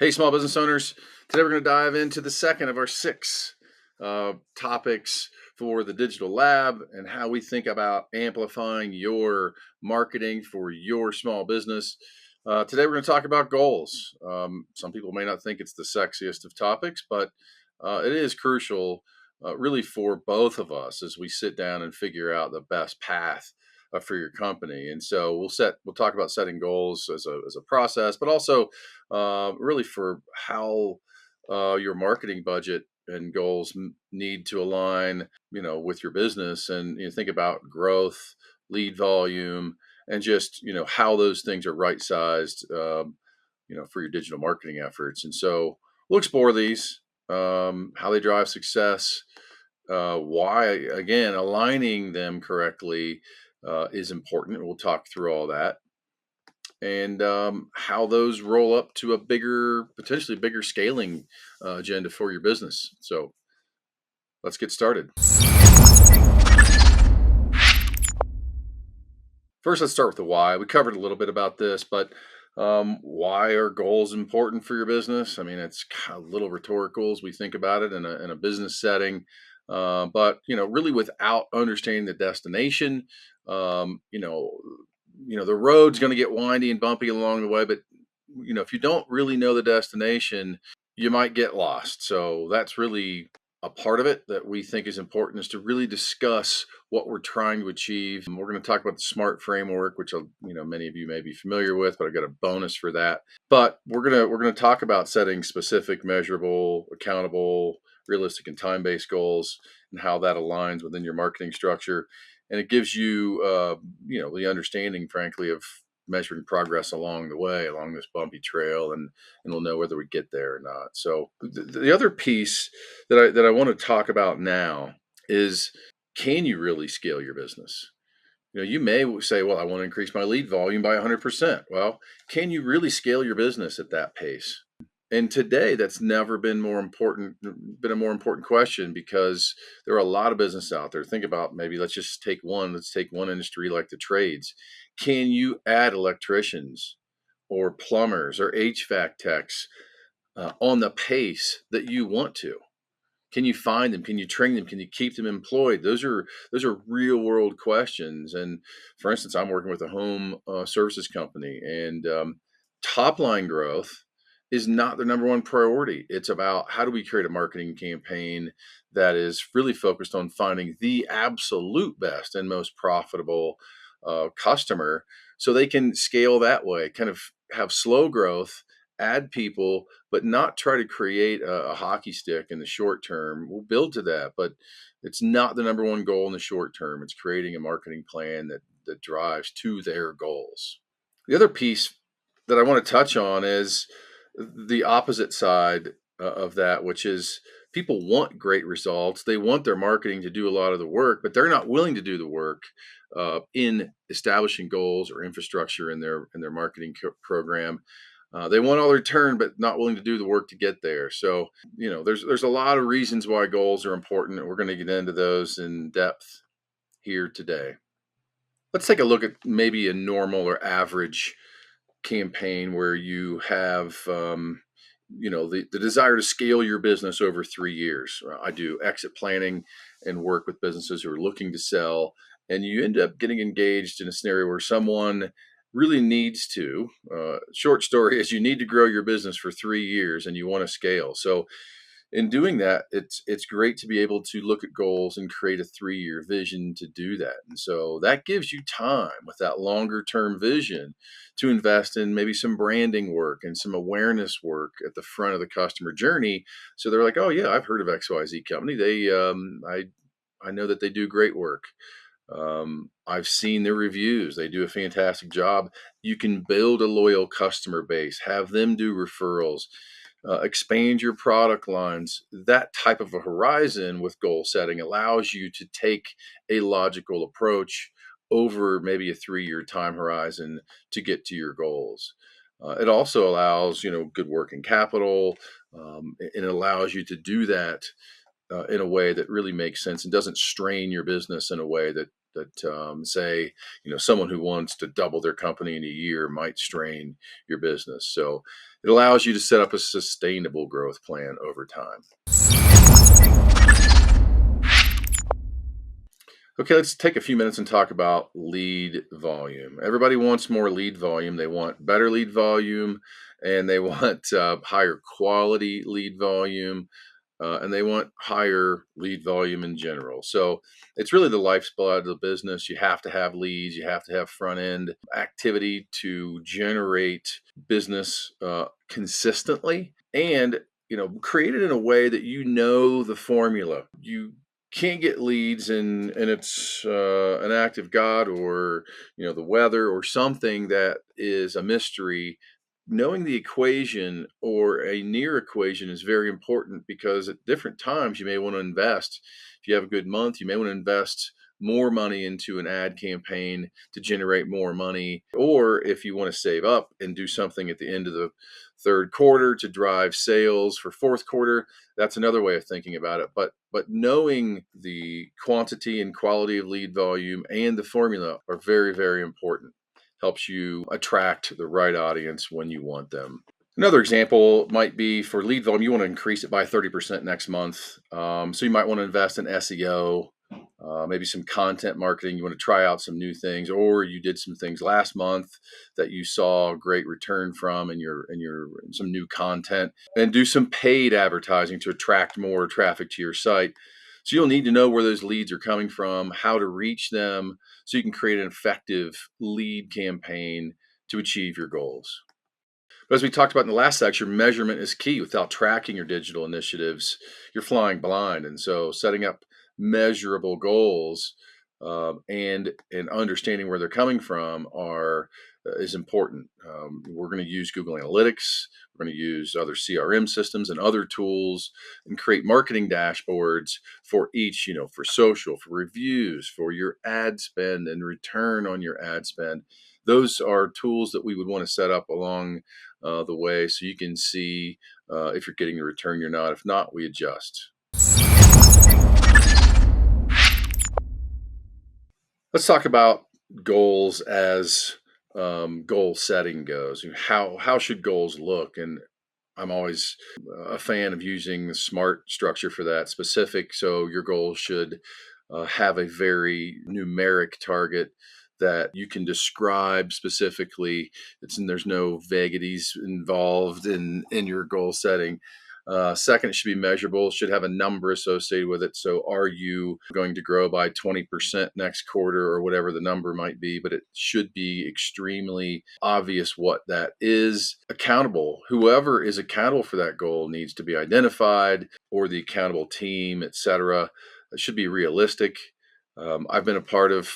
Hey, small business owners. Today we're going to dive into the second of our six topics for the digital lab and how we think about amplifying your marketing for your small business. Today we're going to talk about goals. Some people may not think it's the sexiest of topics, but it is crucial, really, for both of us as we sit down and figure out the best path for your company. And so we'll talk about setting goals as a process, but also really for how your marketing budget and goals need to align, with your business, and think about growth, lead volume, and just how those things are right sized, for your digital marketing efforts. And so we'll explore these, how they drive success, why again aligning them correctly is important. We'll talk through all that and how those roll up to a potentially bigger scaling agenda for your business. So let's get started. First, let's start with the why. We covered a little bit about this, but why are goals important for your business? I mean, it's kind of little rhetorical as we think about it in a business setting. But really, without understanding the destination, um, you know, the road's going to get windy and bumpy along the way. But if you don't really know the destination, you might get lost. So that's really a part of it that we think is important, is to really discuss what we're trying to achieve. And we're going to talk about the SMART framework, which many of you may be familiar with, but I've got a bonus for that. But we're gonna talk about setting specific, measurable, accountable, realistic, and time-based goals, and how that aligns within your marketing structure. And it gives you, the understanding, frankly, of measuring progress along the way, along this bumpy trail, and we'll know whether we get there or not. So the other piece that I want to talk about now is, can you really scale your business? You may say, well, I want to increase my lead volume by 100%. Well, can you really scale your business at that pace? And today, that's never been a more important question, because there are a lot of business out there. Think about, maybe let's take one industry like the trades. Can you add electricians or plumbers or HVAC techs on the pace that you want to? Can you find them? Can you train them? Can you keep them employed? Those are real world questions. And for instance, I'm working with a home services company, and top line growth is not the number one priority. It's about, how do we create a marketing campaign that is really focused on finding the absolute best and most profitable customer, so they can scale that way, kind of have slow growth, add people, but not try to create a hockey stick in the short term. We'll build to that, but it's not the number one goal in the short term. It's creating a marketing plan that drives to their goals. The other piece that I want to touch on is the opposite side of that, which is, people want great results. They want their marketing to do a lot of the work, but they're not willing to do the work in establishing goals or infrastructure in their marketing program. They want all the return, but not willing to do the work to get there. So, there's a lot of reasons why goals are important, and we're going to get into those in depth here today. Let's take a look at maybe a normal or average campaign where you have, the desire to scale your business over 3 years. I do exit planning and work with businesses who are looking to sell, and you end up getting engaged in a scenario where someone really needs to. Short story is, you need to grow your business for 3 years and you want to scale. So in doing that, it's great to be able to look at goals and create a 3-year vision to do that. And so that gives you time, with that longer term vision, to invest in maybe some branding work and some awareness work at the front of the customer journey. So they're like, oh yeah, I've heard of XYZ company. I know that they do great work. I've seen their reviews. They do a fantastic job. You can build a loyal customer base, have them do referrals, expand your product lines. That type of a horizon with goal setting allows you to take a logical approach over maybe a 3-year time horizon to get to your goals. It also allows, good working capital. It allows you to do that in a way that really makes sense and doesn't strain your business in a way that that say, someone who wants to double their company in a year might strain your business. So it allows you to set up a sustainable growth plan over time. Okay, let's take a few minutes and talk about lead volume. Everybody wants more lead volume. They want better lead volume, and they want higher quality lead volume, and they want higher lead volume in general. So it's really the lifeblood of the business. You have to have leads, you have to have front end activity to generate business consistently, and create it in a way that the formula. You can't get leads and it's an act of God, or the weather or something that is a mystery. Knowing the equation or a near equation is very important, because at different times you may want to invest. If you have a good month, you may want to invest more money into an ad campaign to generate more money. Or if you want to save up and do something at the end of the third quarter to drive sales for fourth quarter, that's another way of thinking about it. But knowing the quantity and quality of lead volume and the formula are very, very important. Helps you attract the right audience when you want them. Another example might be for lead volume. You want to increase it by 30% next month. So you might want to invest in SEO, maybe some content marketing. You want to try out some new things, or you did some things last month that you saw great return from in your some new content, and do some paid advertising to attract more traffic to your site. So you'll need to know where those leads are coming from, how to reach them, so you can create an effective lead campaign to achieve your goals. But as we talked about in the last section, measurement is key. Without tracking your digital initiatives, you're flying blind. And so setting up measurable goals, and understanding where they're coming from is important. We're going to use Google Analytics. We're going to use other CRM systems and other tools, and create marketing dashboards for each, for social, for reviews, for your ad spend and return on your ad spend. Those are tools that we would want to set up along the way, so you can see if you're getting the return you're not. If not, we adjust. Let's talk about goals as goal setting goes. How should goals look? And I'm always a fan of using the SMART structure for that. Specific, so your goals should have a very numeric target that you can describe specifically. There's no vagaries involved in your goal setting. Second, it should be measurable, should have a number associated with it. So are you going to grow by 20% next quarter, or whatever the number might be? But it should be extremely obvious what that is. Accountable. Whoever is accountable for that goal needs to be identified, or the accountable team, etc. It should be realistic. I've been a part of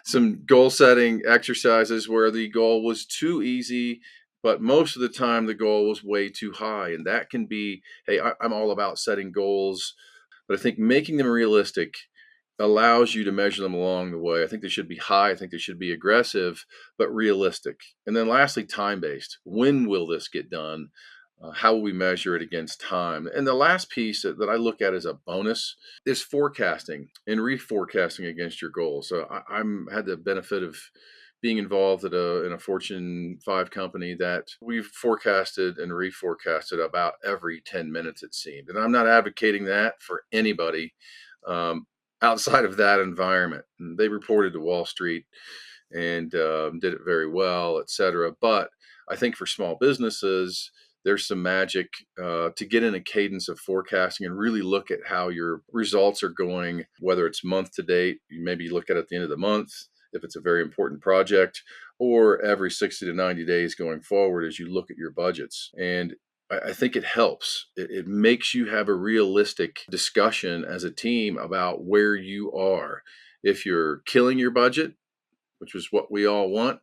some goal setting exercises where the goal was too easy, but most of the time the goal was way too high. And that can be, hey, I'm all about setting goals, but I think making them realistic allows you to measure them along the way. I think they should be high. I think they should be aggressive, but realistic. And then lastly, time based. When will this get done? How will we measure it against time? And the last piece that I look at as a bonus is forecasting and reforecasting against your goals. So I'm had the benefit of being involved in a Fortune 5 company that we've forecasted and reforecasted about every 10 minutes, it seemed. And I'm not advocating that for anybody outside of that environment. And they reported to Wall Street and did it very well, et cetera. But I think for small businesses, there's some magic to get in a cadence of forecasting and really look at how your results are going, whether it's month to date. You maybe look at it at the end of the month if it's a very important project, or every 60 to 90 days going forward as you look at your budgets. And I think it helps. It makes you have a realistic discussion as a team about where you are. If you're killing your budget, which is what we all want,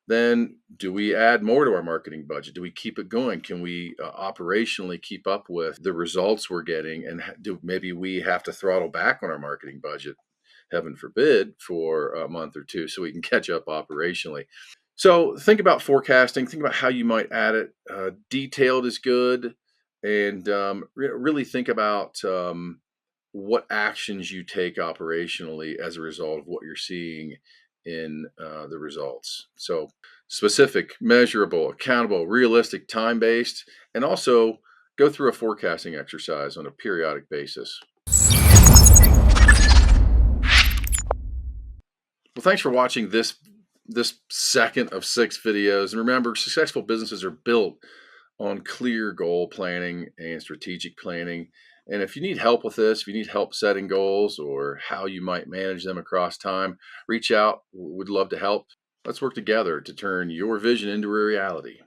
then do we add more to our marketing budget? Do we keep it going? Can we operationally keep up with the results we're getting? And do maybe we have to throttle back on our marketing budget, heaven forbid, for a month or two so we can catch up operationally? So think about forecasting. Think about how you might add it. Detailed is good, and really think about what actions you take operationally as a result of what you're seeing in the results. So, specific, measurable, accountable, realistic, time based, and also go through a forecasting exercise on a periodic basis. Well, thanks for watching this second of 6 videos. And remember, successful businesses are built on clear goal planning and strategic planning. And if you need help with this, if you need help setting goals or how you might manage them across time, reach out. Would love to help. Let's work together to turn your vision into a reality.